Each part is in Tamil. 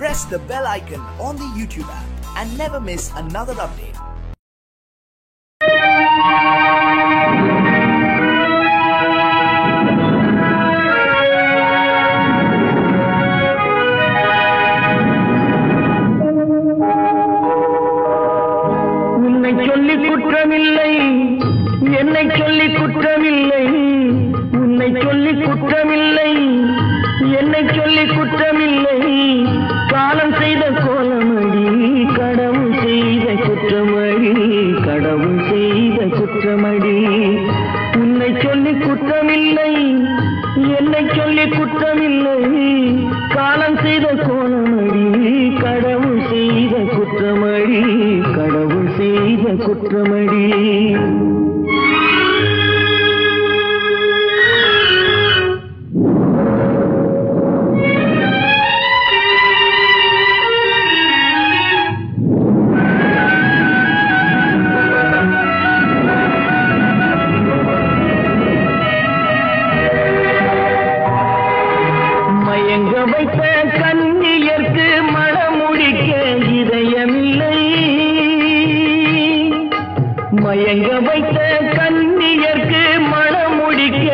press the bell icon on the YouTube app and never miss another update. உன்னை சொல்லி குற்றமில்லை, என்னை சொல்லி குற்றமில்லை, உன்னை சொல்லி குற்றமில்லை, என்னை சொல்லி குற்றமில்லை, காலம் செய்த கோலமடி, கடவுள் செய்த குற்றமடி, கடவுள் செய்த குற்றமடி. உன்னை சொல்லி குற்றமில்லை, என்னை சொல்லி குற்றமில்லை, காலம் செய்த கோலமடி, கடவுள் செய்த குற்றமடி, கடவுள் செய்த குற்றமடி. மயங்க வைத்த கன்னியர்க்கு மணமுடிக்க இதயமில்லை, மயங்க வைத்த கன்னியர்க்கு மணமுடிக்க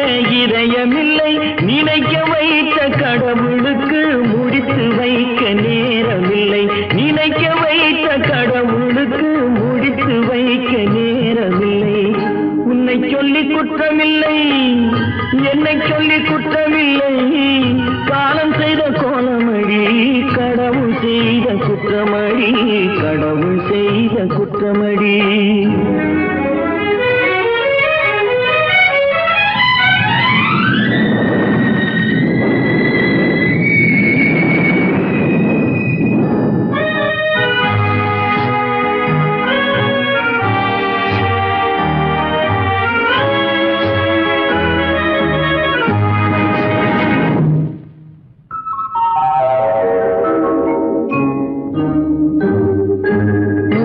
இதயமில்லை, நினைக்க வைத்த கடவுளுக்கு முடித்து வைக்க நேரமில்லை, நினைக்க வைத்த கடவுளுக்கு முடித்து வைக்க நேரமில்லை. உன்னை சொல்லி குற்றமில்லை, என்னை சொல்லி குற்றமில்லை, காலம் செய்த கோலமடி, கடவுள் செய்த குற்றமடி, கடவுள் செய்த குற்றமடி.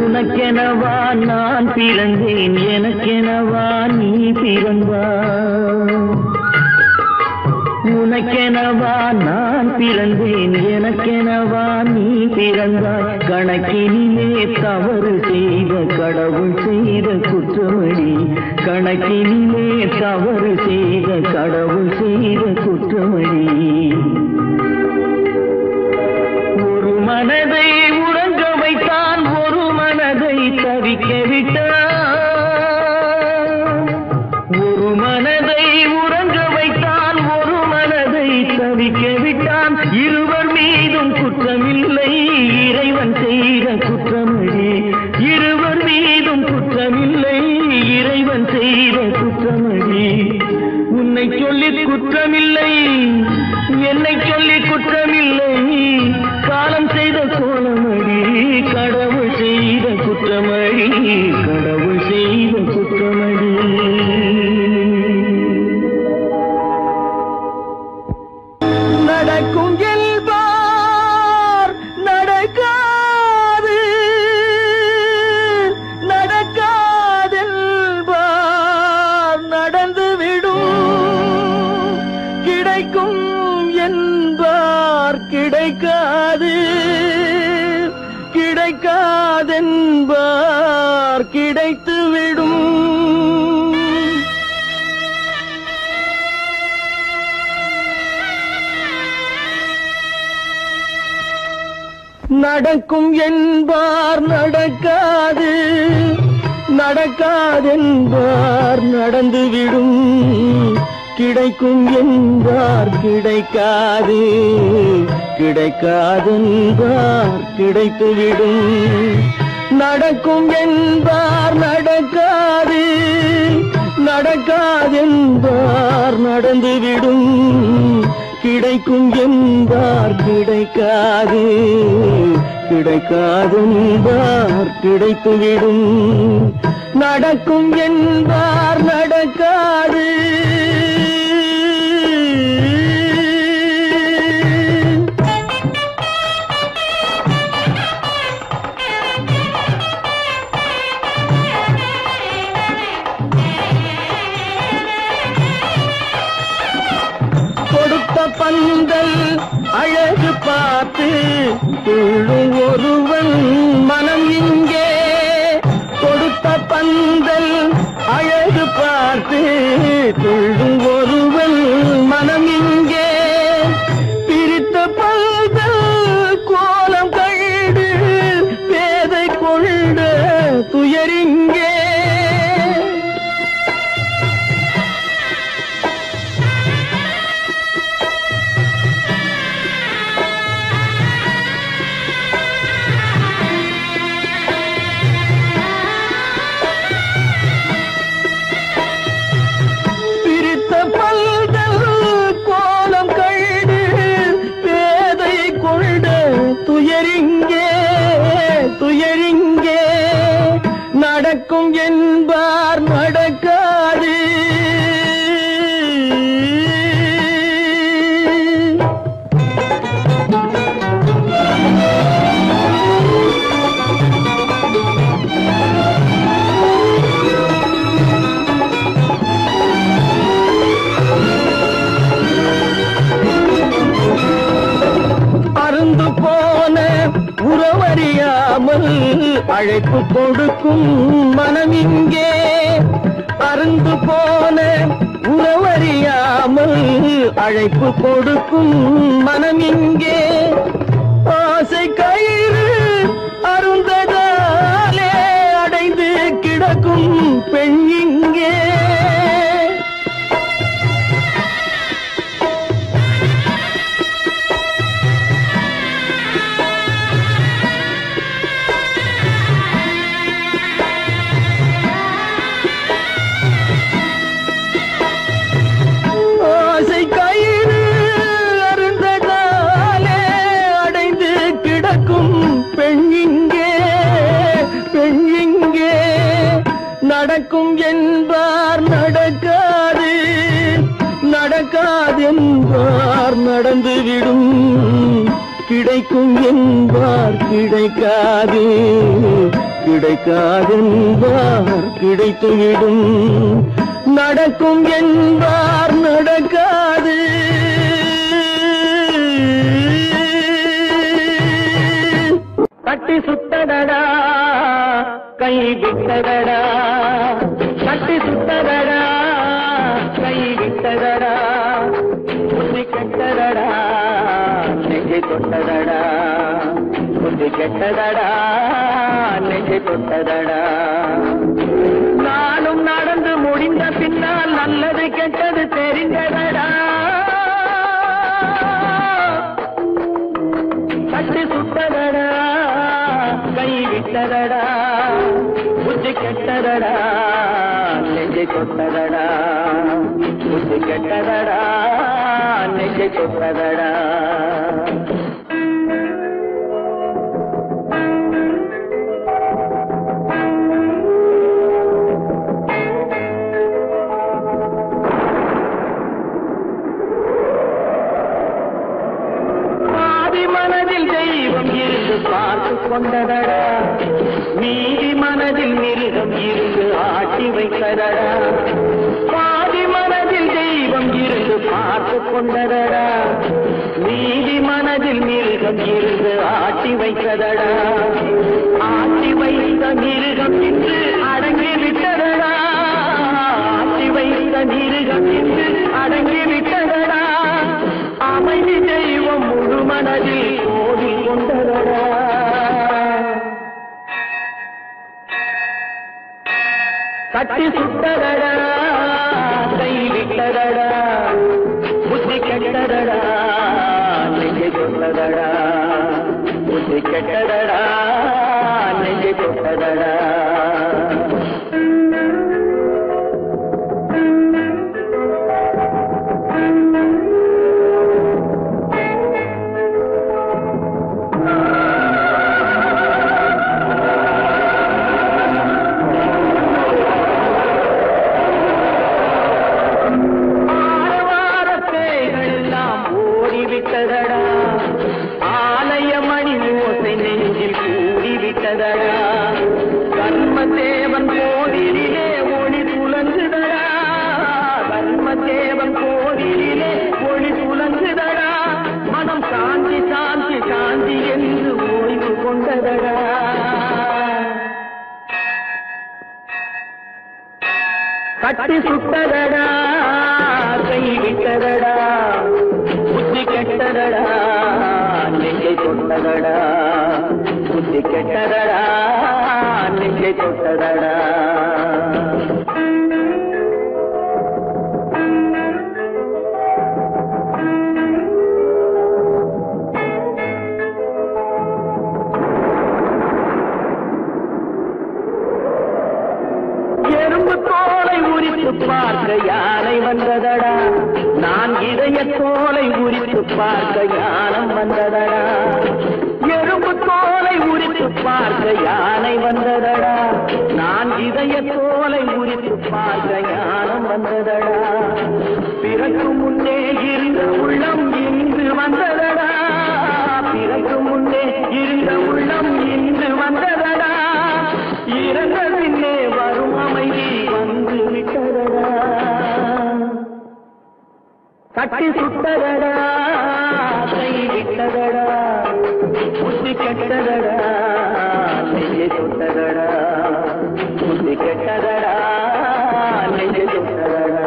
உனக்கெனவா நான் பிறந்தேன், எனக்கெனவா நீ பிறந்தாய், உனக்கெனவா நான் பிறந்தேன், எனக்கெனவா நீ பிறந்தாய், கணக்கினிலே தவறு செய்த கடவுள் செய்த குற்றமடி, கணக்கினிலே தவறு செய்த கடவுள் செய்த குற்றமடி. ஒரு மனதை உறங்க வைத்தான், ஒரு மனதை தவிக்க விட்டான், ஒரு மனதை உறங்க வைத்தான், ஒரு மனதை தவிக்க விட்டான், இருவர் மீதும் குற்றமில்லை, இறைவன் செய்த குற்றமடி, இருவர் மீதும் குற்றமில்லை, இறைவன் செய்த குற்றமடி. உன்னை சொல்லி குற்றமில்லை, என்னை சொல்லி குற்றமில்லை, காலம் செய்த கோலமடி, கடவுள் செய்த குற்றமடி, கடவுள் செய்த குற்றமடி. நடக்கும் என்பார் நடக்காது, நடக்காதென்பார் நடந்துவிடும், கிடைக்கும் என்பார் கிடைக்காது, கிடைக்காதென்பார் கிடைத்துவிடும். நடக்கும் என்பார் நடக்காது, நடக்காதென்பார் நடந்துவிடும், கிடைக்கும் என்பார் கிடைக்காது, கிடைக்காதென்பார் கிடைத்துவிடும். நடக்கும் என்பார் நடக்காது, நடக்காதென்பார் நடந்துவிடும், கிடைக்கும் என்பார் கிடைக்காது, கிடைக்காதென்பார் கிடைத்துவிடும். நடக்கும் என்பார் நடக்காது. பந்தல் அழகு பார்த்து துள்ளும் ஒருவன் மனம் இங்கே கொடுத்த பந்தல் அழகு பார்த்து துள்ளும் ஒருவன் மனம் இங்கே பிரித்த பந்தல் கோலம் கண்டு பேதை கொண்ட துயரிங்கே துயரிங்கே நடக்கும் என்பார் நடக்காது அருந்து போன உறவறியாமல் அழைப்பு கொடுக்கும் மனம் இங்கே அருந்து போன உறவறியாமல் அழைப்பு கொடுக்கும் மனம் இங்கே ஆசை கயிறு அருந்ததாலே அடைந்து கிடக்கும் பெண் இங்கே நடக்கும் என்பார் நடக்காது நடக்காதென்பார் நடந்துவிடும் கிடைக்கும் என்பார் கிடைக்காது கிடைக்காதென்பார் கிடைத்துவிடும் நடக்கும் என்பார் நடக்காது கட்டி சுத்தடடா கை விட்டதடா கட்டி சுத்ததடா கை விட்டதடா புத்தி கெட்டதடா நெஞ்சை தொட்டதடா புத்தி கெட்டதடா நெஞ்சை தொட்டதடா நானும் நடந்து முடிந்த பின்னால் நல்லது கெட்டது தெரிந்ததடா கட்டி சுத்ததடா கை விட்டதடா புத்தி கெட்டதடா நெஞ்சை தொட்டதடா புத்தி கெட்டதடா நெஞ்சை தொட்டதடா பார்த்து கொண்டதடா மீதி மனதில் மிருகம் இருந்து ஆட்டி வைத்ததடா பாதி மனதில் தெய்வம் இருந்து பார்த்து கொண்டதடா மீதி மனதில் மிருகம் இருந்து ஆட்டி வைத்ததடா ஆட்டி வைத்த மிருகம் இன்று அடங்கி விட்டதடா ஆட்டி வைத்த மிருகம் இன்று அடங்கி விட்டதடா அமைதி தெய்வம் முழு மனதில் கோடி கொண்டதடா கட்டி சுட்டதடா கை விட்டதடா புத்தி கெட்டதடா நெஞ்சை தொட்டதடா புத்தி கெட்டதடா நெஞ்சை தொட்டதடா ஆலய மணி ஓசை நெஞ்சு விட்டதடா கட்டி சுட்டதடா கை விட்டதடா புத்தி கெட்டதடா நெஞ்சை தொட்டதடா புத்தி கெட்டதடா நெஞ்சை தொட்டதடா பார்க்க யானை வந்ததடா நான் இதய தோலை உரித்து பார்க்க யானம் வந்ததடா எறும்பு தோலை உரித்து பார்க்க யானை வந்ததடா நான் இதய தோலை உரித்து பார்க்க யானம் வந்ததடா பிறகு முன்னே இருந்த உள்ளம் இன்று வந்ததடா பிறகு முன்னே இருந்த உள்ளம் இன்று வந்ததடா இறந்த பின்னே வரும் அமைதி வந்து விட்டதடா கட்டி சுட்டதடா கை விட்டதடா புத்தி கெட்டதடா நெஞ்சை தொட்டதடா புத்தி கெட்டதடா நெஞ்சை தொட்டதடா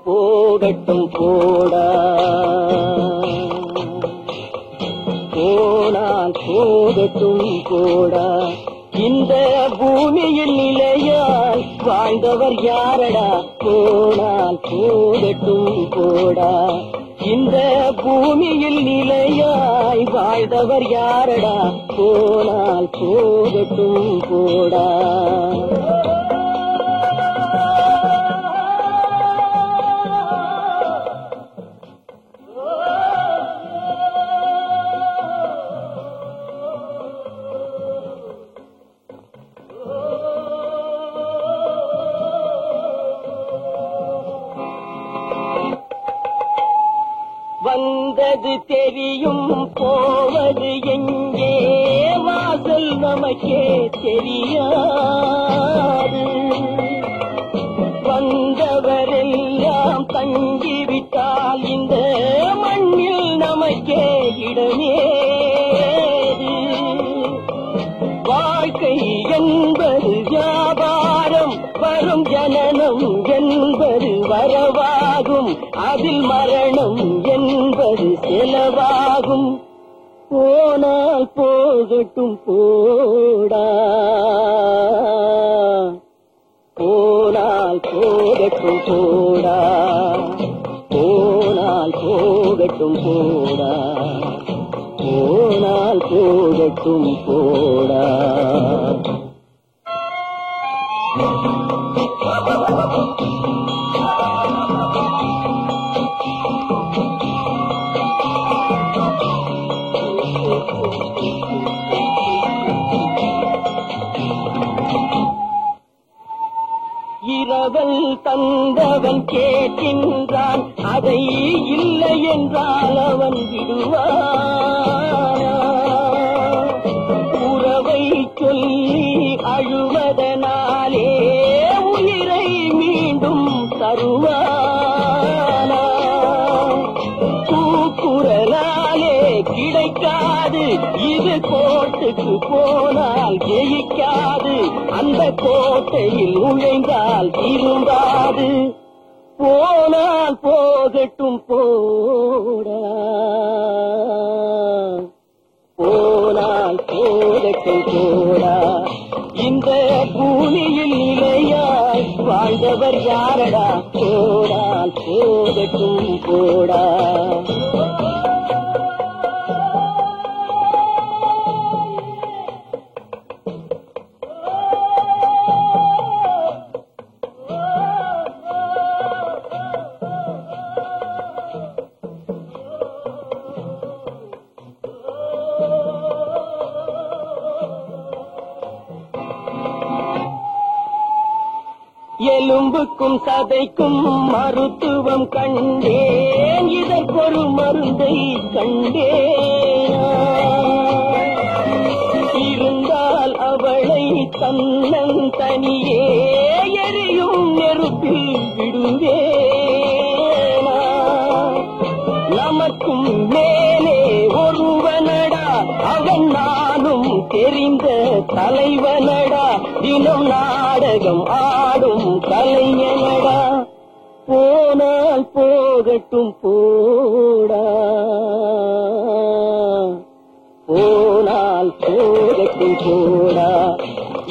போகட்டும் போடா போனால் போகட்டும் போடா இந்த பூமியில் நிலையால் வாழ்ந்தவர் யாரடா போனால் போகட்டும் போடா இந்த பூமியில் நிலையாய் வாழ்ந்தவர் யாரடா போனால் போகட்டும் போடா வந்தது தெரியும் போவது எங்கே வாசல் நமக்கே தெரியாது வந்தவரெல்லாம் தங்கிவிட்டால் இந்த மண்ணில் நமக்கே இடமேது வாழ்க்கை என்பது வியாபாரம் வரும் ஜனனம் என்பது வரவாகும் அதில் மரணம் என்பது செலவாகும் போனால் போகட்டும் போடா போனால் போகட்டும் போடா போனால் போகட்டும் போடா போனால் போகட்டும் போடா இரவல் தந்தவன் கேட்கின்றான் அதை இல்லை என்றால் அவன் விடுவானா உறவை சொல்லி அழுவதனாலே உயிரை மீண்டும் தருவானா கூக்குரலாலே கிடைக்காது இது கோட்டுக்கு போனால் ஜெயிக்காது அந்த கோட்டையில் நுழைந்தால் திரும்பாது போனால் போகட்டும் போடா போனால் போகட்டும் போடா இந்த பூமியில் நிலையாய் வாழ்ந்தவர் யாரடா போனால் போகட்டும் போடா எலும்புக்கும் சதைக்கும் மருத்துவம் கண்டேன், இதற்கொரு மருந்தை கண்டேன். இருந்தால் அவளை தன்னந்தனியே எரியும் நெருப்பில் விடுவேனா? நமக்கும் மேலே ஒருவனடா, அவன் நானும் தெரிந்த தலைவனடா, தினம் நாடகம் ஆடும் கலைஞனடா. போனால் போகட்டும் போடா, போனால் போகட்டும் போடா.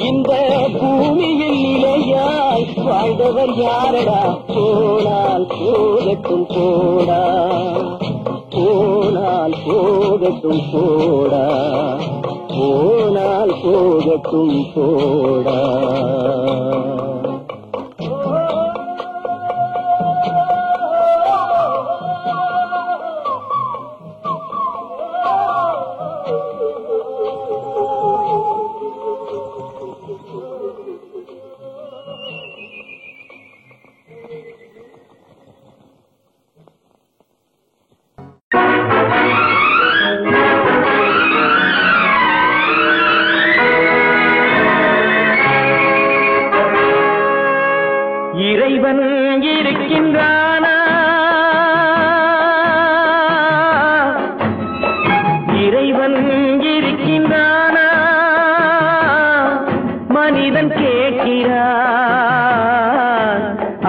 இந்த பூமியில் நிலையாய் வாழ்ந்தவர் யாரடா? போனால் போகட்டும் போடா, போனால் போகட்டும் போடா, போனால் போகட்டும் போடா. இறைவன் இருக்கின்றானா? இறைவன் இருக்கின்றானா? மனிதன் கேட்கிறான்.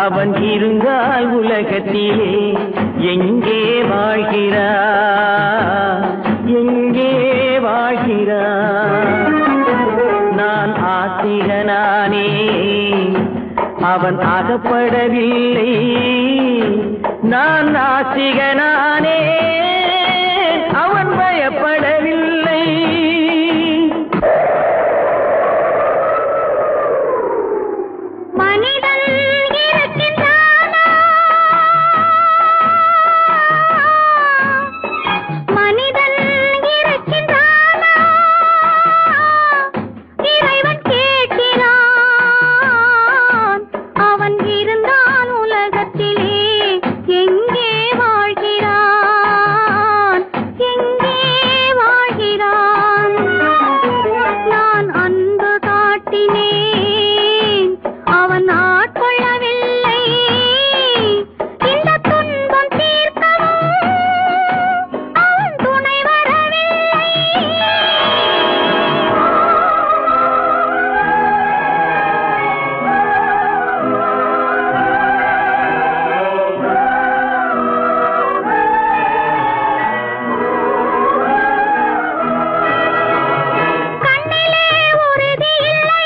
அவன் இருந்தால் உலகத்திலே எங்கே வாழ்கிறான்? எங்கே வாழ்கிறான்? நான் ஆத்திகனானே, அவன் அகப்படவில்லை. நான் நாத்திகனானே, அவன் பயப்படவில்லை. மனிதன் இருக்கின்றானா? மனிதன் இருக்கின்றானா? இறைவன் கேட்கிறான். அவன் இருந்தான் உலகத்திலே எங்கே வாழ்கிறான்? எங்கே வாழ்கிறான்? நான் அன்பு காட்டினேன், அவன் ஆட்கொள்ளவில்லை. இந்த துன்பம் தீர்க்கவும் அவன் துணை வரவில்லை. கண்ணிலே உறுதி இல்லை,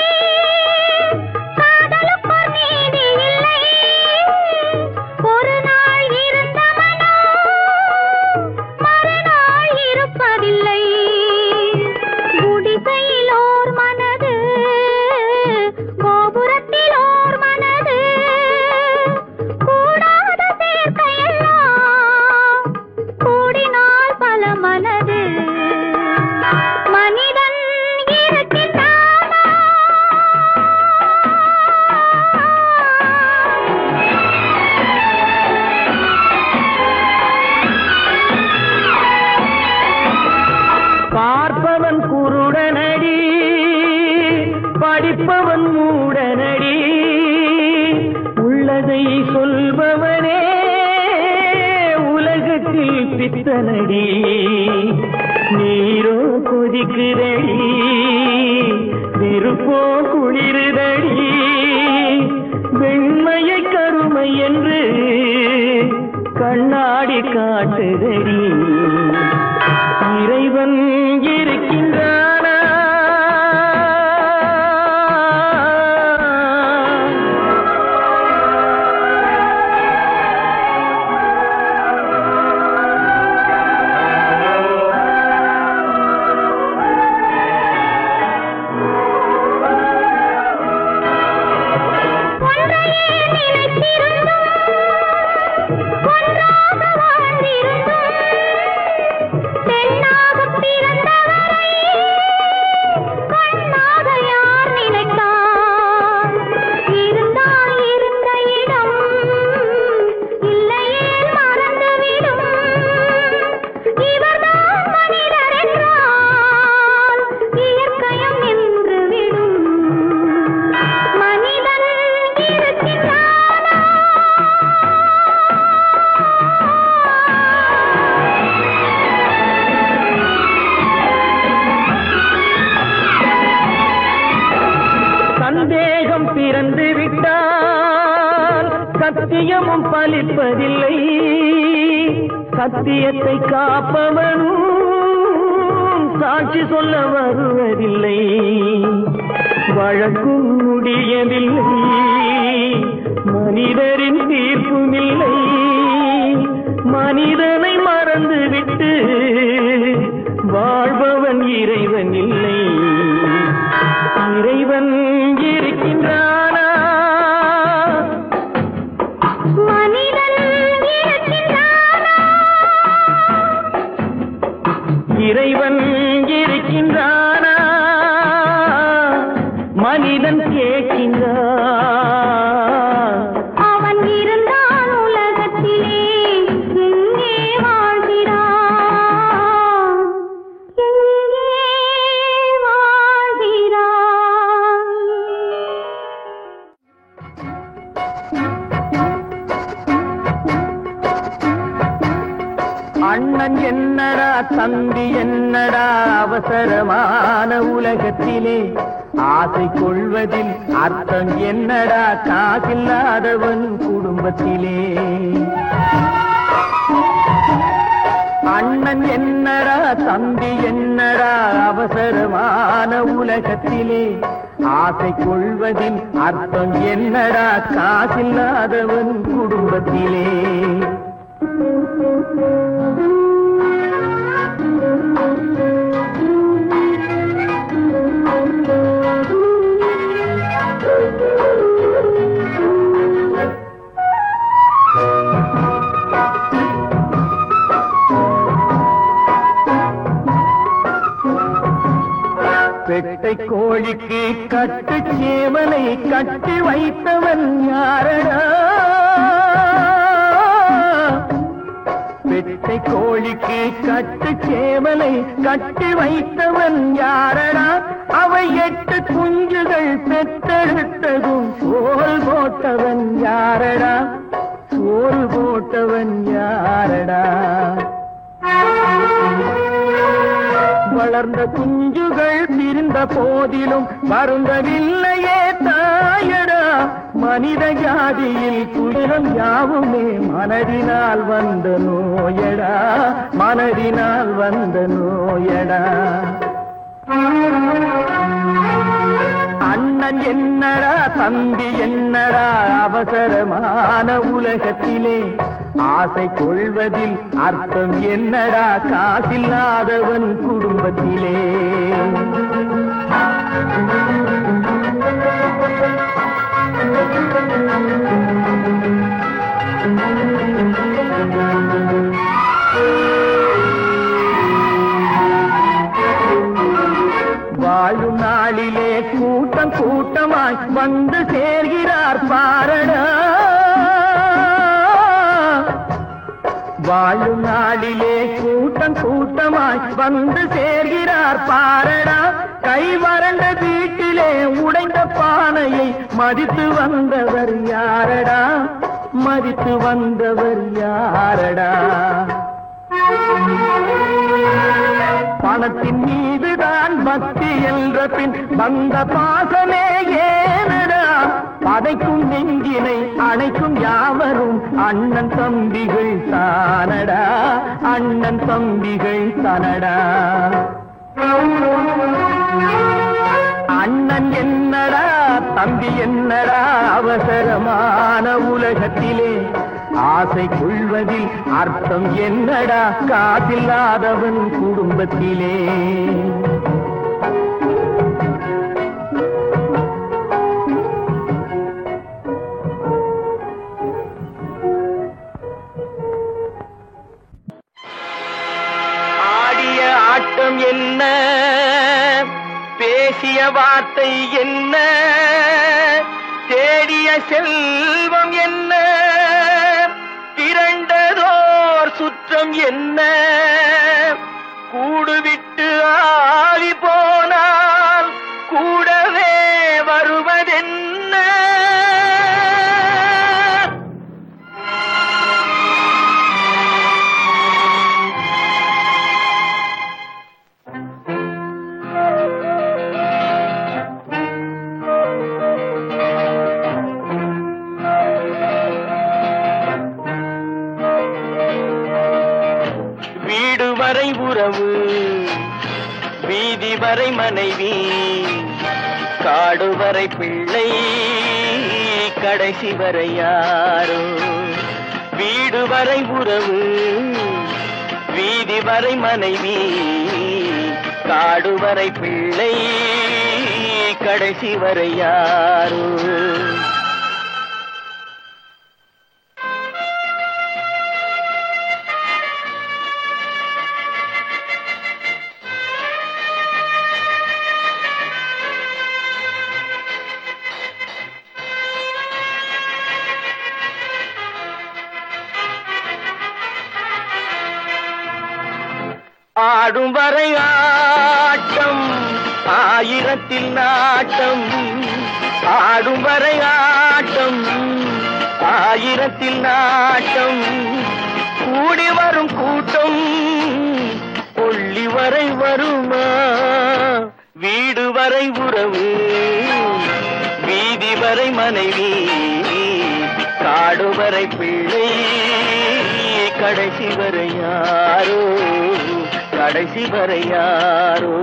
காதலுக்கோர் நீதி இல்லை. ஒரு நாள் இருந்த மனம் மறுநாள் இருப்பதில்லை. குடிசையில் ஓர் மனது, கோபுரத்தில் ஓர் மனது, கூடாத சேர்க்கையெல்லாம் கூடினால் பல மனது. மனிதன் இருக்கின்றானா? பார்ப்பவன் குருடனடி, படிப்பவன் மூடனடி. உள்ளதை சொல்பவனே உலகத்தில் பித்தனடி. நீரோ கொதிக்குதடி, நெருப்போ குளிருதடி. வெண்மையை கருமை என்று கண்ணாடி காட்டுதடி. இறைவன் இருக்கின்றானா? ஒன்றையே நினைத்திருந்தும் ஒன்றாக வாழ்ந்திருந்தும் பெண்ணாகப் பிறந்தவன் சத்தியமும் பலிப்பதில்லை, சத்தியத்தை காப்பவனும் சாட்சி சொல்ல வருவதில்லை. வழக்கும் முடியவில்லை, மனிதரின் தீர்ப்பும் இல்லை. மனிதனை மறந்துவிட்டு வாழ்பவன் இறைவன் இல்லை. இறைவன் இருக்கின்றானா? மனிதன் இருக்கின்றானா? இறைவன் இருக்கின்றானா? மனிதன் கேட்கின்றான். அவன் இருந்தான் உலகத்திலே, எங்கே வாழ்கிறான்? எங்கே வாழ்கிறான்? அண்ணன் என்னடா தம்பி என்னடா அவசரமான உலகத்திலே, ஆசை கொள்வதில் அர்த்தம் என்னடா காசில்லாதவன் குடும்பத்திலே. அண்ணன் என்னடா தம்பி என்னடா அவசரமான உலகத்திலே, ஆசை கொள்வதில் அர்த்தம் என்னடா காசில்லாதவன் குடும்பத்திலே. பெட்டை கோழிக்கு கட்டு சேவலை கட்டி வைத்தவன் யாரடா? பெட்டை கோழிக்கு கட்டு சேவலை கட்டி வைத்தவன் யாரடா? அவை 8 குஞ்சுகள் பெற்றெடுத்ததும் சோல் போட்டவன் யாரடா? சோல் போட்டவன் யாரடா? வளர்ந்த குஞ்சுகள் பிரிந்த போதிலும் வருந்தவில்லையே தாயடா. மனித ஜாதியில் துயரம் யாவுமே மனதினால் வந்த நோயடா, மனதினால் வந்த நோயடா. அண்ணன் என்னடா தம்பி என்னடா அவசரமான உலகத்திலே, ஆசை கொள்வதில் அர்த்தம் என்னடா காசில்லாதவன் குடும்பத்திலே. வாழும் நாளிலே கூட்டம் கூட்டமாய் வந்து சேர்கிறார் பாரடா. வாழும் நாளிலே கூட்டம் கூட்டமாய் வந்து சேர்கிறார் பாரடா. கை வறண்ட வீட்டிலே உடைந்த பானையை மதித்து வந்தவர் யாரடா? மதித்து வந்தவர் யாரடா? பணத்தின் மீதுதான் பக்தி என்ற பின் வந்த பாசமே ஏனடா? பதைக்கும் நெஞ்சினை அணைக்கும் யாவரும் அண்ணன் தம்பிகள் தானடா, அண்ணன் தம்பிகள் தானடா. அண்ணன் என்னடா தம்பி என்னடா அவசரமான உலகத்திலே, ஆசை கொள்வதில் அர்த்தம் என்னடா காசில்லாதவன் குடும்பத்திலே. ஆடிய ஆட்டம் என்ன, பேசிய வார்த்தை என்ன, தேடிய செல்வம் என்ன, திரண்டதோர் சுற்றம் என்ன, கூடுவிட்டு ஆவி போனால் கூடவே வருவதென்ன. வரை உறவு, வீதி வரை மனைவி, காடு வரை பிள்ளை, கடைசி வரை யாரோ. வீடு வரை உறவு, வீதி வரை மனைவி, காடு வரை பிள்ளை, கடைசி வரை யாரோ. ஆடும் வரை ஆட்டம், ஆயிரத்தில் நாட்டம். ஆடும் வரை ஆட்டம், ஆயிரத்தில் நாட்டம். கூடி வரும் கூட்டம் கொள்ளி வரை வருமா. வீடு வரை உறவு, வீதி வரை மனைவி, காடு வரை பிள்ளை, கடைசி வரை யாரோ, கடைசி வரை யாரோ.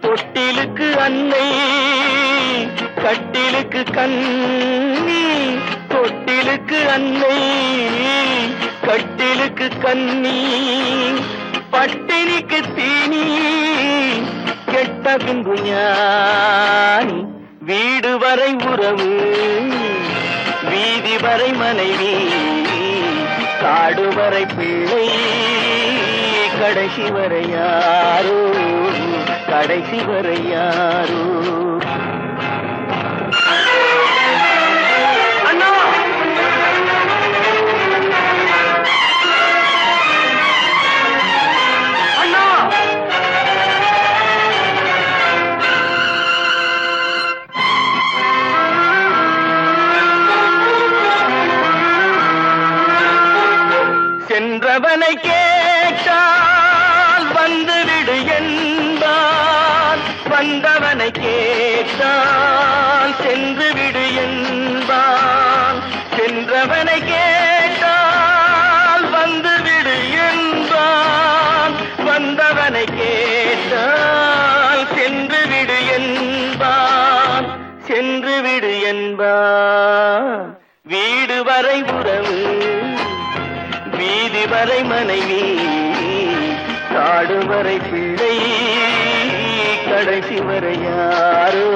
தொட்டிலுக்கு அன்னை, கட்டிலுக்கு கண்ணி. தொட்டிலுக்கு அன்னை, கட்டிலுக்கு கண்ணி. பட்டினிக்கு தீனி, கெட்ட பின்பு ஞானி. வீடு வரை உறவு, வீதி வரை மனைவி, காடு வரை பிள்ளை, கடைசி வரை யாரோ, கடைசி வரை யாரோ. அண்ணா அண்ணா, சென்றவனை கேட்டால் வந்துவிடு என்பான், வந்தவனை கேட்டால் சென்று விடு என்பான். சென்றவனை கேட்டால் வந்துவிடு என்பான், வந்தவனை கேட்டால் சென்று விடு என்பான், சென்று விடு என்பான். வீடு வரை உறவு, வீதி வரை மனைவி, காடு வரை பிள்ளை, கடைசி வரை யாரோ,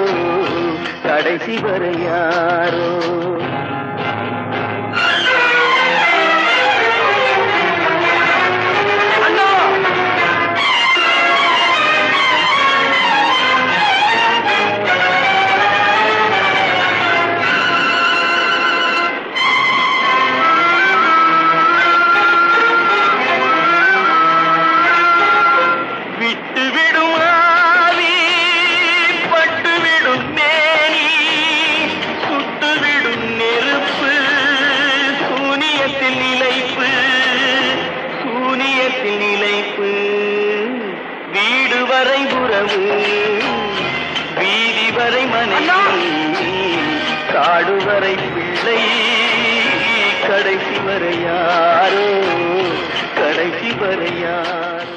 கடைசி வரை யாரோ. வீடு வரை உறவு, வீதி வரை மனைவி, காடு வரை பிள்ளை, கடைசி வரை யாரோ, கடைசி வரை யாரோ.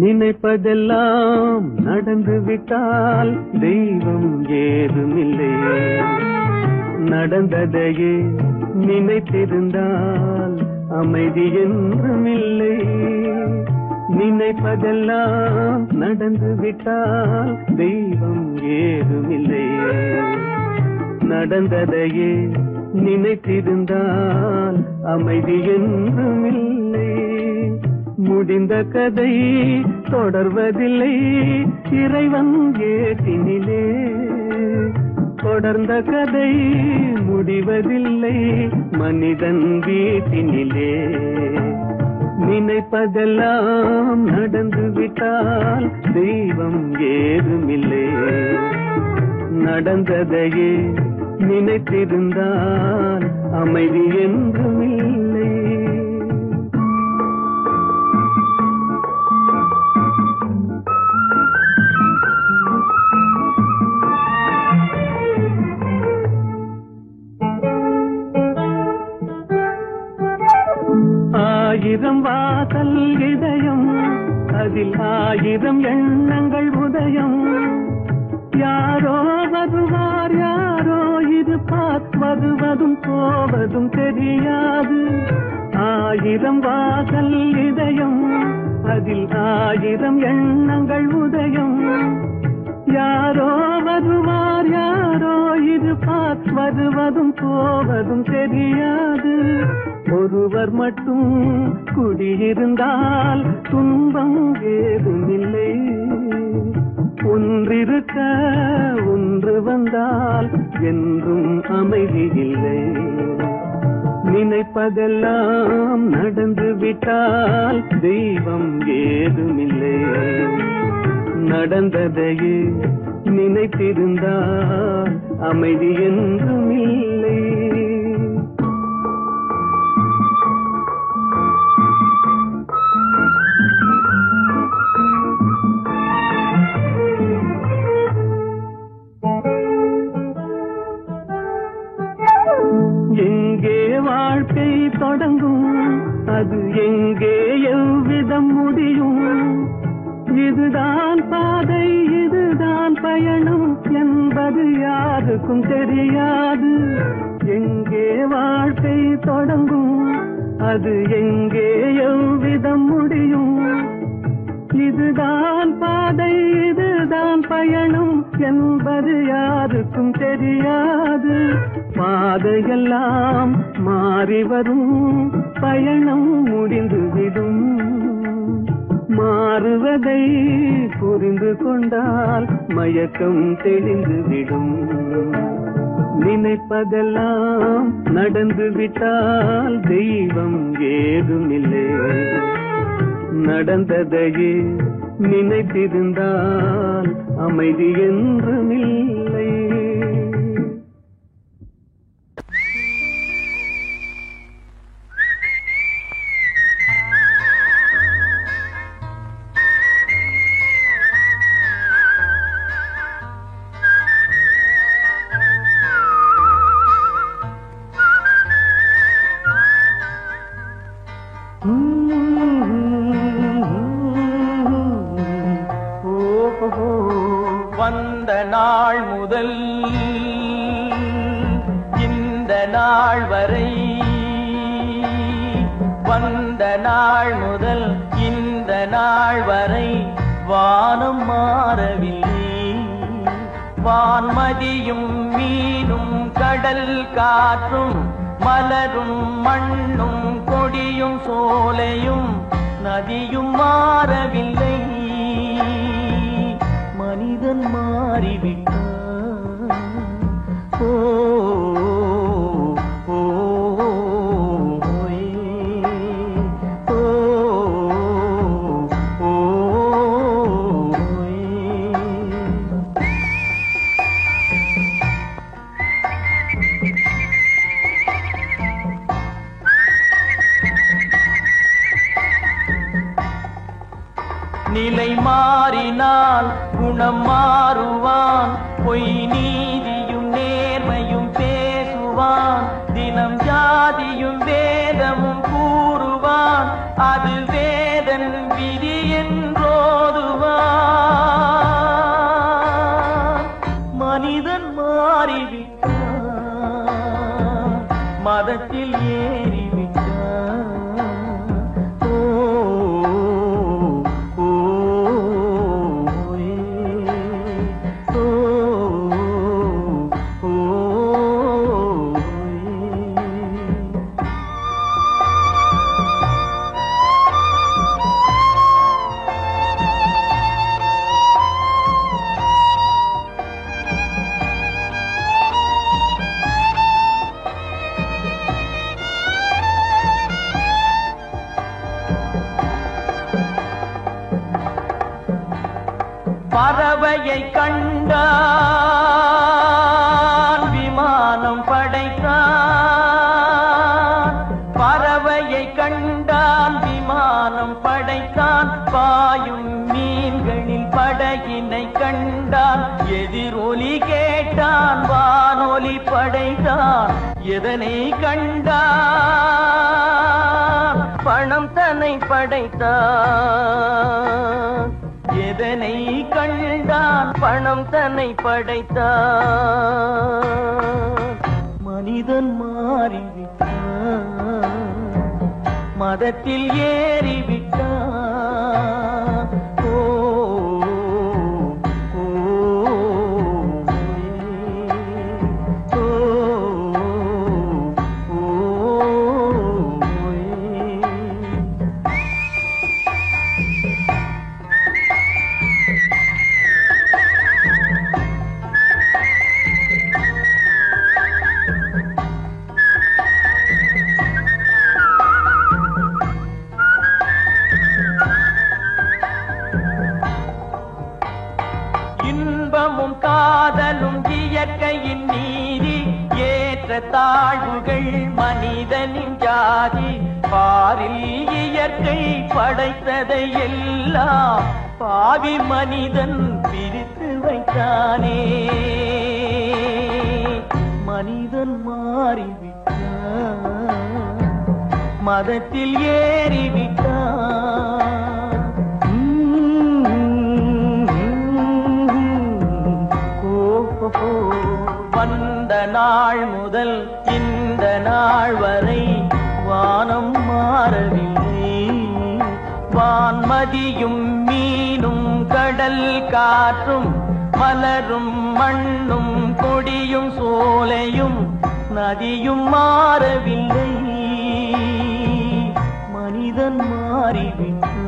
நினைப்பதெல்லாம் நடந்து விட்டால் தெய்வம் ஏதுமில்லை, நடந்ததையே நினைத்திருந்தால் அமைதி என்றுமில்லை. நினைப்பதெல்லாம் நடந்து விட்டால் தெய்வம் ஏதுமில்லை. நடந்ததையே நினைத்திருந்தால் அமைதி என்றும் இல்லை. முடிந்த கதை தொடர்வதில்லை இறைவன் ஏட்டினிலே. தொடர்ந்த கதை முடிவதில்லை மனிதன் வீட்டினிலே. நினைப்பதெல்லாம் நடந்து விட்டால் தெய்வம் ஏதுமில்லை. நடந்ததையே நினைத்திருந்தால் அமைதி என்றும் இல்லை. ஆயிரம் வாசல் இதயம் அதில் ஆயிரம் எண்ணங்கள் உதயம். யாரோ வருவார் யாரோ இருப்பார் வருவதும் போவதும் தெரியாது. ஆயிரம் வாசல் இதயம் அதில் ஆயிரம் எண்ணங்கள் உதயம். யாரோ வருவார் யாரோ இருப்பார் வருவதும் போவதும் தெரியாது. ஒருவர் மட்டும் குடியிருந்தால் துன்பம் ஏதுமில்லை. ஒன்றிருக்க ஒன்று வந்தால் என்றும் அமைதி இல்லை. நினைப்பதெல்லாம் நடந்து விட்டால் தெய்வம் ஏதுமில்லை. நடந்ததையே நினைத்திருந்தால் அமைதி என்றும் இல்லை. எங்கே வாழ்க்கை தொடங்கும் அது எங்கே எவ்விதம் முடியும். இதுதான் பாதை இதுதான் பயணம் என்பது யாருக்கும் தெரியாது. எங்கே வாழ்க்கை தொடங்கும் அது எங்கே எவ்விதம் முடியும். இதுதான் பாதை இதுதான் பயணம் என்பது யாருக்கும் தெரியாது. பாதையெல்லாம் மாறி வரும் பயணம் முடிந்துவிடும். மாறுவதை புரிந்து கொண்டால் மயக்கம் தெளிந்துவிடும். நினைப்பதெல்லாம் நடந்து விட்டால் தெய்வம் ஏதுமில்லை. நடந்ததையே நினைத்திருந்தால் அமைதி என்றும் இல்லை. வந்த நாள் முதல் இந்த நாள் வரை வந்த நாள் முதல் இந்த நாள் வரை வானம் மாறவில்லை. வான்மதியும் மீனும் கடல் காற்றும் மலரும் மண்ணும் கொடியும் சோலையும் நதியும் மாறவில்லை. மனிதன் மாறிவிட்டான். ஓ ஓ ஓ ஓ நிலை மாறினால் குணம் மாறுவான். பொய் நீதியும் நேர்மையும் பேசுவான். தினம் ஜாதியும் வேதமும் கூறுவான். அது வேதன் விதி என்றோதுவான். மனிதன் மாறிவிட்டான். மதத்தில் ஏறிவிட்டான். ஓ பறவையை கண்டான் விமானம் படைத்தான். பறவையை கண்டான் விமானம் படைத்தான். பாயும் மீன்களில் படகினை கண்டான். எதிரொலி கேட்டான் வானொலி படைத்தான். எதனை கண்டான்? பணம் தன்னை படைத்தான். எதனை கண்டான்? பணம் தன்னை படைத்தான். மனிதன் மாறிவிட்டான், மதத்தில் ஏறிவிட்டான். ஓ ஓ ஓ ஓ இன்பமும் காதலும் இயற்கையின் நீதி. ஏற்ற தாழ்வுகள் மனிதனின் ஜாதி. பாரில் இயற்கை படைத்ததை எல்லாம் பாவி மனிதன் பிரித்து வைத்தானே. மனிதன் மாறிவிட்டான், மதத்தில் ஏறிவிட்டான். வந்த நாள் முதல் இந்த நாள் வரை வானம் மாறவில்லை. வான்மதியும் மீனும் கடல் காற்றும் மலரும் மண்ணும் கொடியும் சோலையும் நதியும் மாறவில்லை. மனிதன் மாறிவிட்டான்.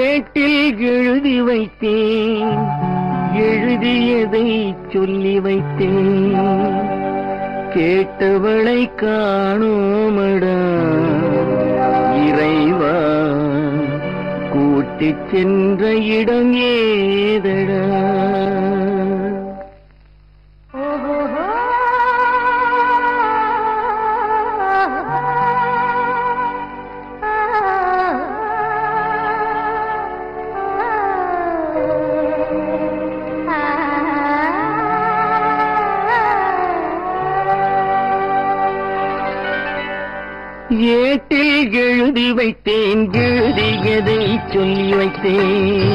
ஏட்டில் எழுதி வைத்தேன், எழுதியதை சொல்லி வைத்தேன். கேட்டவளை காணோமடா இறைவா, கூட்டிச் சென்ற இடம் ஏதடா. ஏட்டில் எழுதி வைத்தேன், எழுதியதை சொல்லி வைத்தேன்.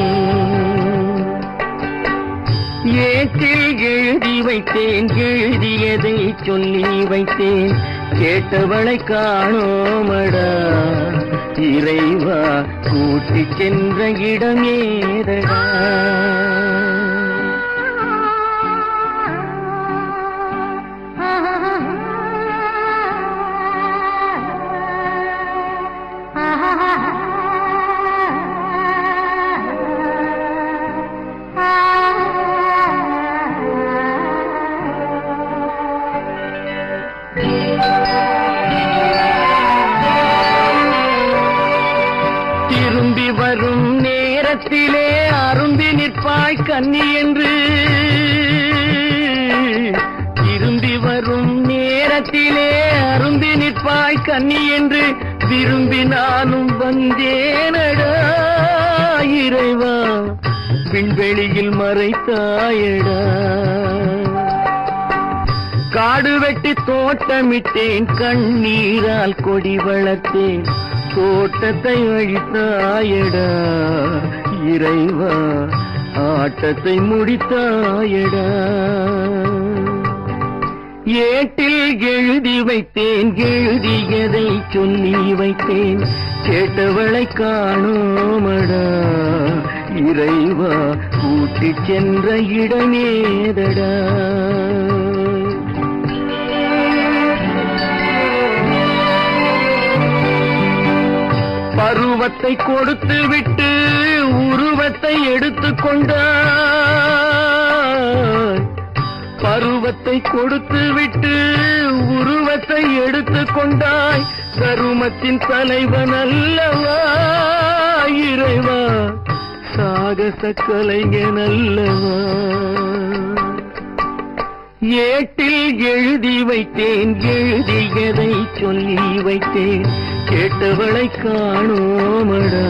ஏட்டில் எழுதி வைத்தேன், எழுதியதை சொல்லி வைத்தேன். கேட்டவளை காணோமடா இறைவா, கூட்டிச் சென்ற இடம் ஏதடா. திரும்பி வரும் நேரத்திலே அரும்பி நிற்பாய் கன்னி என்று. திரும்பி வரும் நேரத்திலே அரும்பி நிற்பாய் கன்னி என்று விரும்பி நானும் வந்தேனடா இறைவா, விண்வெளியில் மறைத்தாயடா. காடு வெட்டி தோட்டமிட்டேன், கண்ணீரால் கொடி வளர்த்தேன். தோட்டத்தை அழித்தாயடா இறைவா, ஆட்டத்தை முடித்தாயடா. ஏட்டில் எழுதி வைத்தேன் எழுதியதை சொல்லி வைத்தேன் கேட்டவளை காணோமடா இறைவா கூட்டிச் சென்ற இடமேதடா பருவத்தை கொடுத்து விட்டு உருவத்தை எடுத்துக் கொண்டாய் பருவத்தை கொடுத்து விட்டு உருவத்தை எடுத்துக் கொண்டாய் கருமத்தின் தலைவன் அல்லவா இறைவா சாகச கலைஞன் அல்லவா ஏட்டில் எழுதி வைத்தேன் எழுதியதை சொல்லி வைத்தேன் கேட்டவளை காணோமடா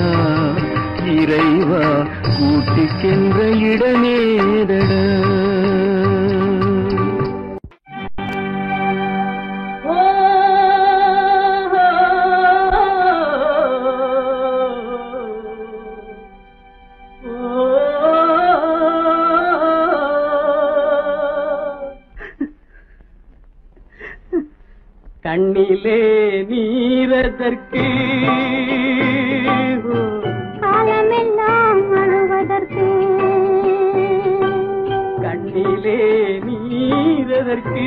இறைவா கூட்டிச் சென்ற இடமேதடா கண்ணிலே நீரதற்கு காலமெல்லாம் அழுவதற்கு கண்ணிலே நீரதற்கு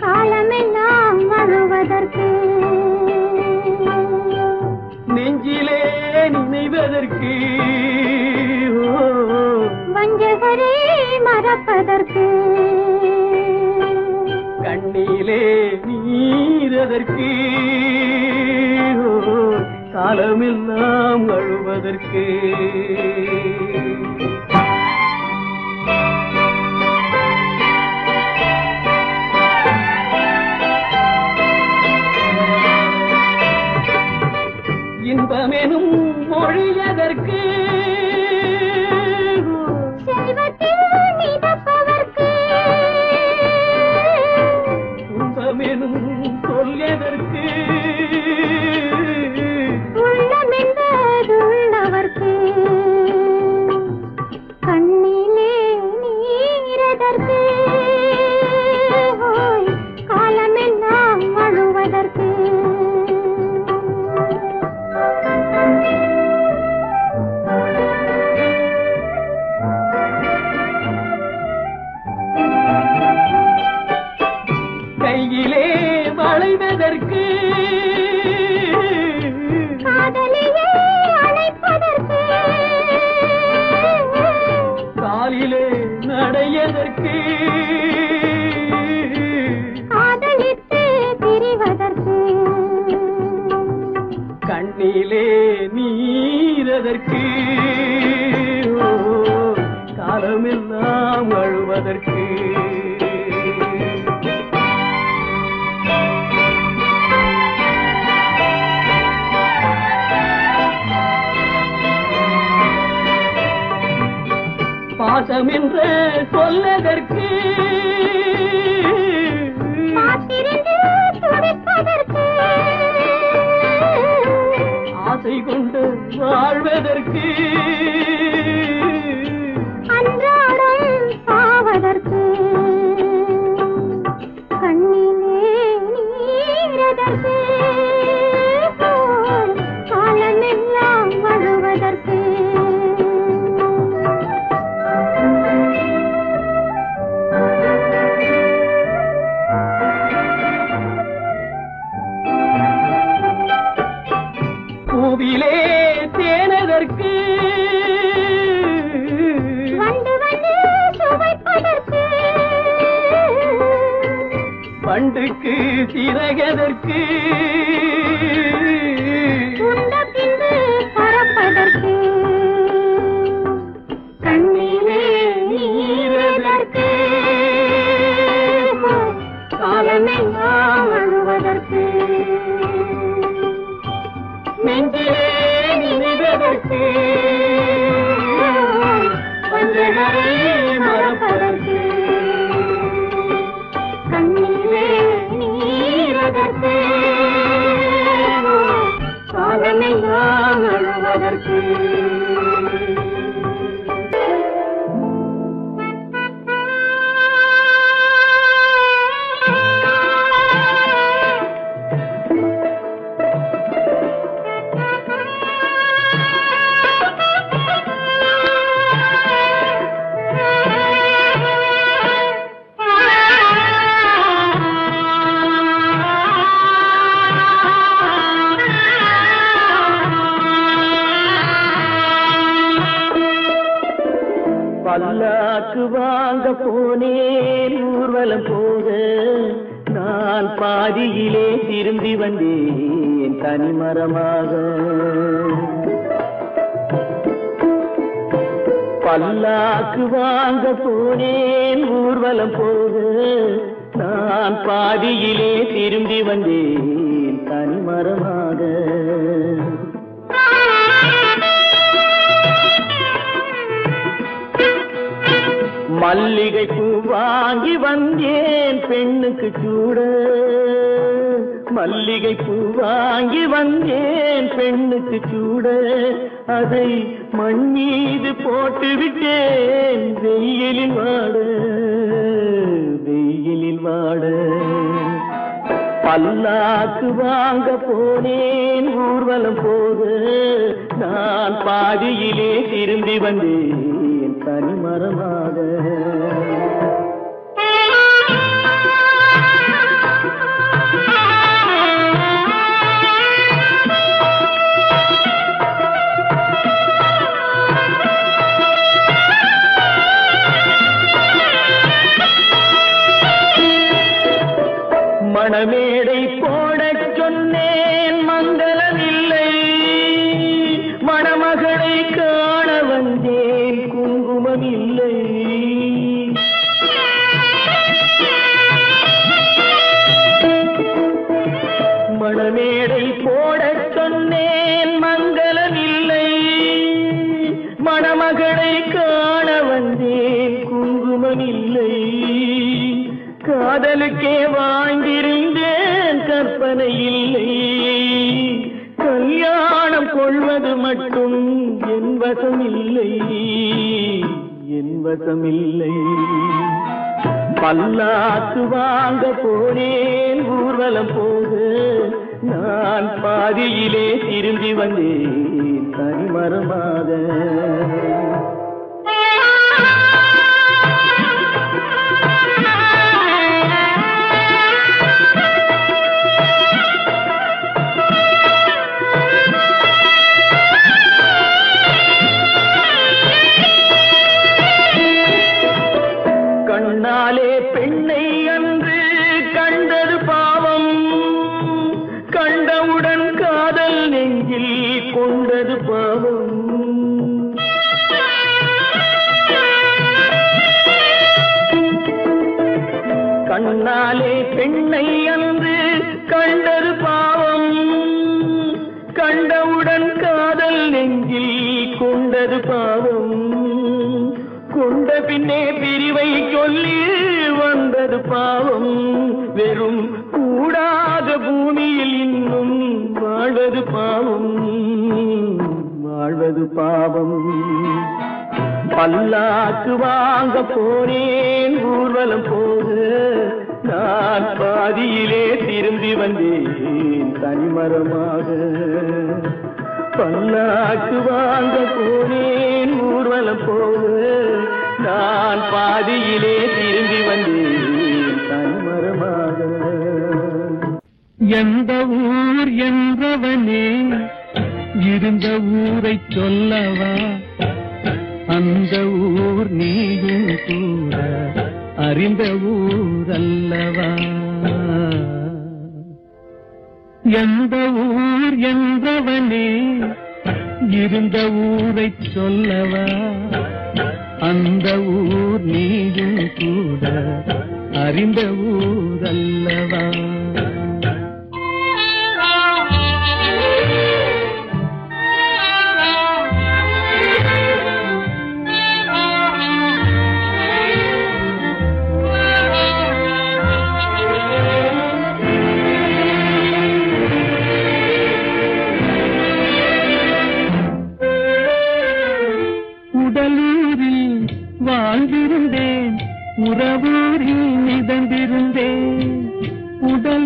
காலமெல்லாம் அழுவதற்கு நெஞ்சிலே நினைவதற்கு வஞ்சகரே மறப்பதற்கு கண்ணிலே நீரதற்கு காலமெல்லாம் அழுவதற்கு இன்பமெனும் மொழியதற்கு செல்வத்தில் மிதப்பதற்கு துன்பமெனும் சொல்லியதற்கு உள்ளமென்பதுள்ளவர்க்கு கண்ணிலே நீரதற்கு காலமெல்லாம் அழுவதற்கு கையிலே வளைவதற்கு காதலியே அணைப்பதற்கு காலிலே நடையதற்கு காதலித்து பிரிவதற்கு கண்ணிலே நீரதற்கு காலமெல்லாம் அழுவதற்கு பாசம் என்ற சொல்லதற்கு காத்திருந்து துடிப்பதற்கு ஆசை கொண்டு வாழ்வதற்கு அன்றாடம் சாவதற்கு கண்ணிலே நீரதற்கு காலமெல்லாம் அழுவதற்கு பூவிலே தேனதற்கு வந்து வந்து சுவைப்பதற்கு பண்டுக்கு சிறகதற்கு உண்ட பின்பு பறப்பதற்கு கண்ணிலே நீரதற்கு காலமெல்லாம் அழுவதற்கு நெஞ்சிலே நினைவதற்கு வஞ்சகரை மறப்பதற்கு கண்ணிலே நீரதற்கு காலமெல்லாம் அழுவதற்கு பல்லாக்கு வாங்க போனேன் ஊர்வலம் போக, நான் பாதியிலே திரும்பி வந்தேன் தனிமரமாக. பல்லாக்கு வாங்க போனேன் ஊர்வலம் போக, நான் பாதியிலே திரும்பி வந்தேன் தனிமரமாக. மல்லிகை பூ வாங்கி வந்தேன் பெண்ணுக்கு சூட, மல்லிகை பூ வாங்கி வந்தேன் பெண்ணுக்கு சூட, அதை மண் மீது போட்டு விட்டேன் வெயிலில் வாட, வெயிலில் வாட. பல்லாக்கு வாங்க போனேன் ஊர்வலம் போக, நான் பாதியிலே திரும்பி வந்தேன் தனிமரமாக. மணமேடை போடச் சொன்னேன் மங்களம் இல்லை, மணமகளை காண வந்தேன் குங்குமம் இல்லை. மணமேடை போடச் சொன்னேன் மங்களம் இல்லை, மணமகளை காண வந்தேன் குங்குமம் இல்லை. காதலுக்கே வாழ்ந்திருந்தேன் கற்பனை இல்லை, கல்யாணம் கொள்வது மட்டும் என் வசம் இல்லை, என் வசம் இல்லை. பல்லாக்கு வாங்க போனேன் ஊர்வலம் போக, நான் பாதியிலே திரும்பி வந்தேன் தனிமரமாக. கண்ணாலே பெண்ணை அன்று கண்டது பாவம், கண்டவுடன் காதல் நெஞ்சில் கொண்டது பாவம். கண்ணாலே பெண்ணை அன்று கண்டது பாவம், கண்டவுடன் காதல் நெஞ்சில் கொண்டது பாவம். கொண்ட பின்னே பிரிவை சொல்லி வந்தது பாவம், வெறும் கூடாத பூமியில் இன்னும் வாழ்வது பாவம், வாழ்வது பாவம். பல்லாக்கு வாங்க போனேன் ஊர்வலம் போக, நான் பாதியிலே திரும்பி வந்தேன் தனிமரமாக. பல்லாக்கு வாங்க போனேன் ஊர்வலம் போக, நான் பாதியிலே திரும்பி வந்தேன் தனிமரமாக. எந்த ஊர் என்றவனே இருந்த ஊரை சொல்லவா, அந்த ஊர் நீயும் கூட அறிந்த ஊர் அல்லவா. எந்த ஊர் என்றவனே இருந்த ஊரை சொல்லவா, அந்த ஊர் நீயும் கூட அறிந்த ஊர் அல்லவா. உடலூரில் வாழ்ந்திருந்தேன், உறவூரில் மிதந்திருந்தேன், உடல்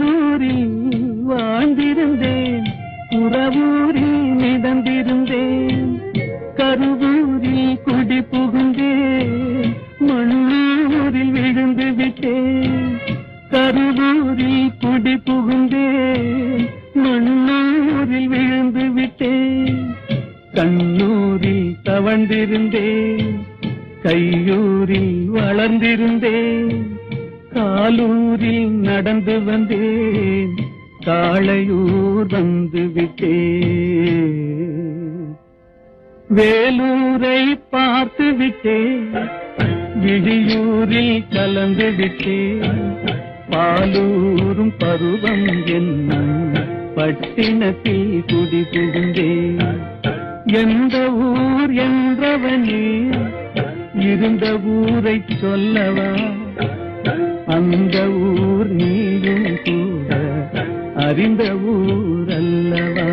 வாழையூர் வந்து விட்டே, வேலூரை பார்த்து விட்டே, விழியூரில் கலந்து விட்டே, பாலூரும் பருவம் என்னும் பட்டினத்தில் குடி புகுந்தே. எந்த ஊர் என்றவனே இருந்த ஊரை சொல்லவா, அந்த ஊர் நீயும் கூட அறிந்த ஊர் அல்லவா.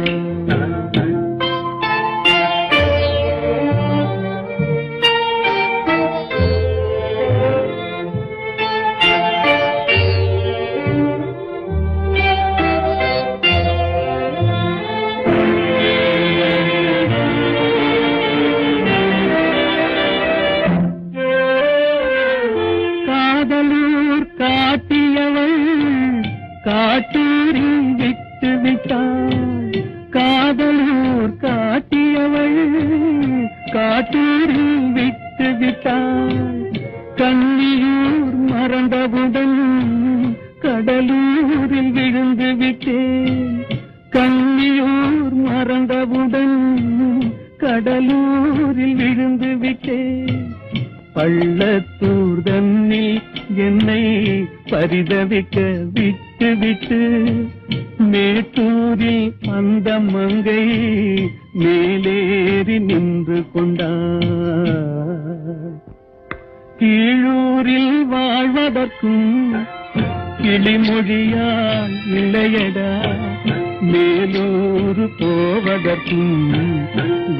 காட்டூரில் விட்டு விட்டாள், காதலூர் காட்டியவள் காட்டூரில் விட்டு விட்டாள். கண்ணியூர் மறந்தவுடன் கடலூரில் விழுந்து விட்டேன், கண்ணியூர் மறந்தவுடன் கடலூரில் விழுந்து விட்டேன். பள்ளத்தூர் தன்னில் என்னை பரிதவிக்க விட்டு விட்டு, மேட்டூரில் அந்த மங்கை மேலேறி நின்று கொண்டார். கீழூரில் வாழ்வதற்கும் கிளிமொழியால் இல்லையடா, மேலூர் போவதற்கும்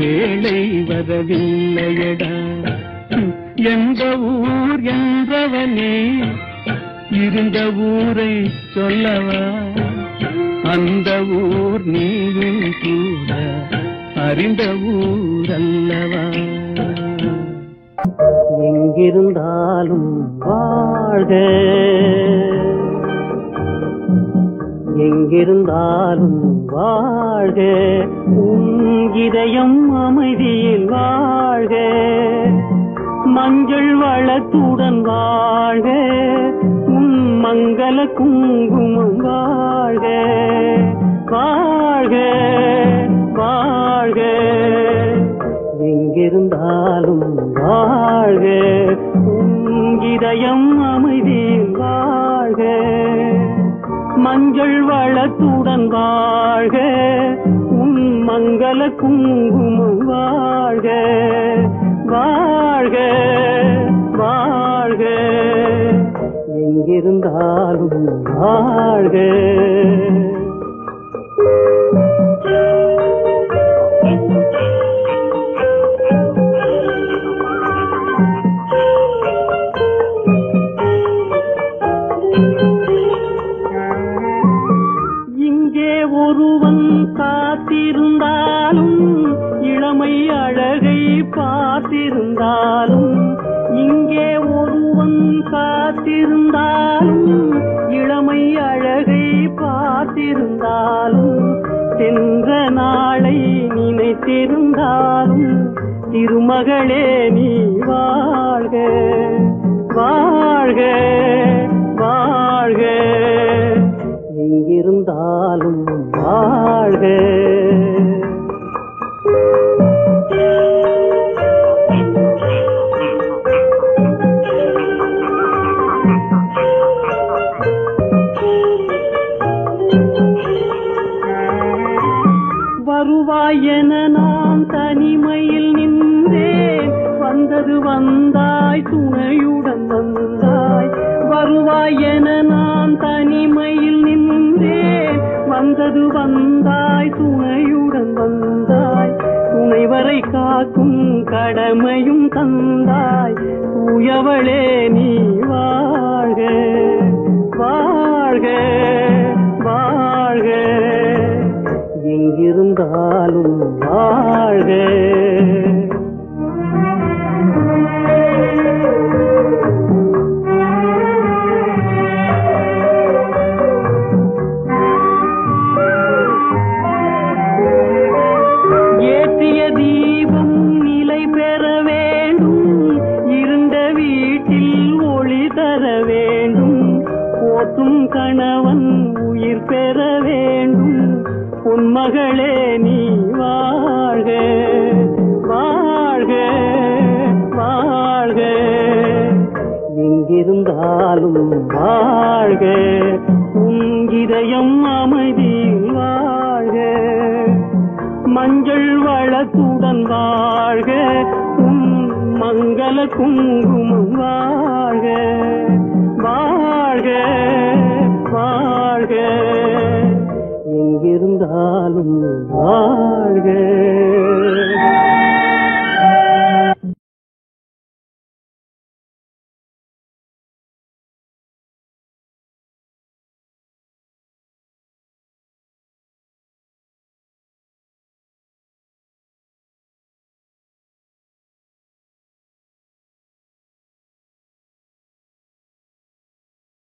வேலை வரவில்லையடா. எந்த ஊர் என்றவனே இருந்த ஊரை சொல்லவா, அந்த ஊர் நீயும் கூட அறிந்த ஊர் அல்லவா. எங்கிருந்தாலும் வாழ்க, எங்கிருந்தாலும் வாழ்க, உன் இதயம் அமைதியில் வாழ்க, மஞ்சள் வளத்துடன் வாழ்க, உன் மங்கள குங்குமம் வாழ்க, வாழ்க வாழ்க. எங்கிருந்தாலும் வாழ்க, உன் இதயம் அமைதியில் வாழ்க, மஞ்சள் வளத்துடன் வாழ்க, உன் மங்கள குங்குமம் வாழ்க, வாழ்க வாழ்க. எங்கிருந்தாலும் வாழ்க. இங்கே ஒருவன் காத்திருந்தாலும், இளமை அழகை பார்த்திருந்தாலும், இங்கே ஒருவன் காத்திருந்தாலும், இளமை அழகை பார்த்திருந்தாலும், சென்ற நாளை நினைத்திருந்தாலும், திருமகளே நீ வாழ்க, வாழ்க வாழ்க. எங்கிருந்தாலும் வாழ்க. வருவாய் என நான் தனிமையில் நின்றேன், வந்தது வந்தாய் துணையுடன் வந்தாய். வருவாய் என நான் தனிமையில் நின்றேன், வந்தது வந்தாய் துணையுடன் வந்தாய். துணைவரை காக்கும் கடமையும் தந்தாய், தூயவளே நீ வாழ்க, வாழ்க வாழ்க. எங்கிருந்தாலும் வாழ்க. ஏற்றிய தீபம் நிலை பெற வேண்டும், இருண்ட வீட்டில் ஒளி தர வேண்டும், போற்றும் கணவன் உயிர் பெற வேண்டும், பொன்மகளே நீ வாழ்க வாழ்க வாழ்க எங்கிருந்தாலும் வாழ்க உன் இதயம் அமைதியில் வாழ்க மஞ்சள் வளத்துடன் வாழ்க உன் மங்கள குங்குமம் வாழ்க வாழ்க வாழ்க எங்கிருந்தாலும் வாழ்க